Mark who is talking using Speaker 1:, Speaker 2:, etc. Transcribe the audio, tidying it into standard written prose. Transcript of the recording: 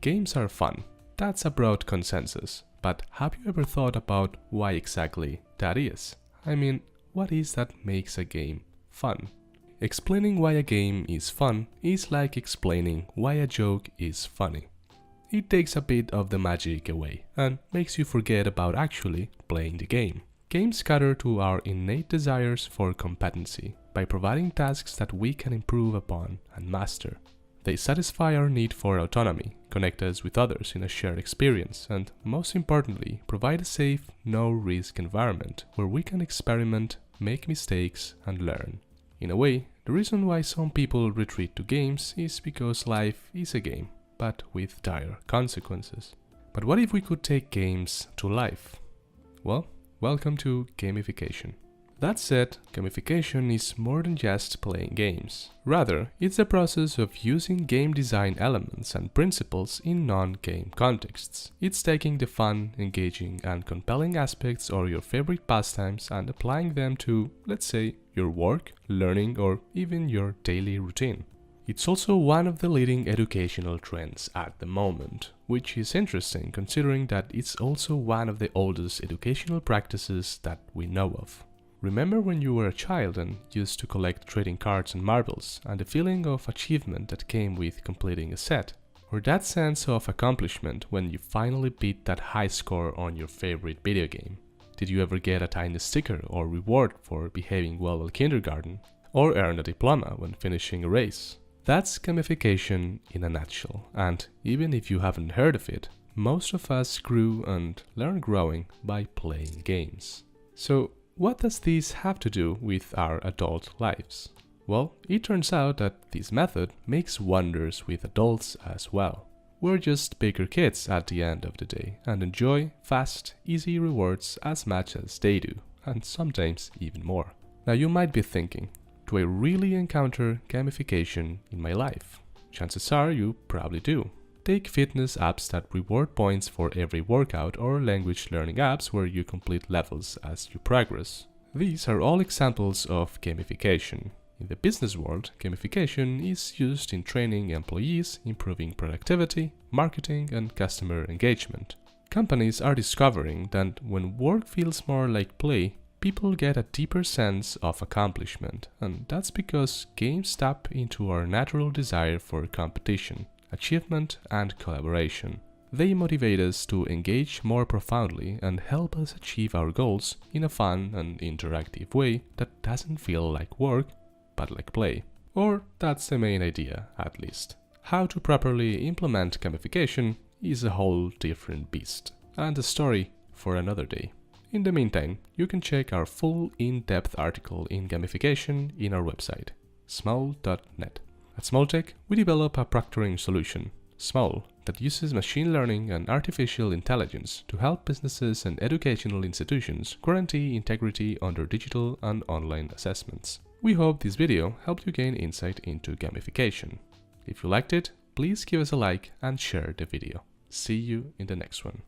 Speaker 1: Games are fun. That's a broad consensus. But have you ever thought about why exactly that is? I mean, what is that makes a game fun? Explaining why a game is fun is like explaining why a joke is funny. It takes a bit of the magic away and makes you forget about actually playing the game. Games cater to our innate desires for competency by providing tasks that we can improve upon and master. They satisfy our need for autonomy, connect us with others in a shared experience, and most importantly, provide a safe, no-risk environment where we can experiment, make mistakes, and learn. In a way, the reason why some people retreat to games is because life is a game, but with dire consequences. But what if we could take games to life? Well, welcome to gamification. That said, gamification is more than just playing games. Rather, it's the process of using game design elements and principles in non-game contexts. It's taking the fun, engaging, and compelling aspects of your favorite pastimes and applying them to, let's say, your work, learning, or even your daily routine. It's also one of the leading educational trends at the moment, which is interesting considering that it's also one of the oldest educational practices that we know of. Remember when you were a child and used to collect trading cards and marbles, and the feeling of achievement that came with completing a set? Or that sense of accomplishment when you finally beat that high score on your favorite video game? Did you ever get a tiny sticker or reward for behaving well at kindergarten? Or earn a diploma when finishing a race? That's gamification in a nutshell, and even if you haven't heard of it, most of us grew and learn growing by playing games. So, what does this have to do with our adult lives? Well, it turns out that this method makes wonders with adults as well. We're just bigger kids at the end of the day and enjoy fast, easy rewards as much as they do, and sometimes even more. Now you might be thinking, do I really encounter gamification in my life? Chances are you probably do. Take fitness apps that reward points for every workout or language learning apps where you complete levels as you progress. These are all examples of gamification. In the business world, gamification is used in training employees, improving productivity, marketing, and customer engagement. Companies are discovering that when work feels more like play, people get a deeper sense of accomplishment, and that's because games tap into our natural desire for competition, achievement, and collaboration. They motivate us to engage more profoundly and help us achieve our goals in a fun and interactive way that doesn't feel like work, but like play. Or that's the main idea, at least. How to properly implement gamification is a whole different beast, and a story for another day. In the meantime, you can check our full in-depth article in gamification in our website, smowltech.net. At Smowltech, we develop a proctoring solution, Smowl, that uses machine learning and artificial intelligence to help businesses and educational institutions guarantee integrity under digital and online assessments. We hope this video helped you gain insight into gamification. If you liked it, please give us a like and share the video. See you in the next one.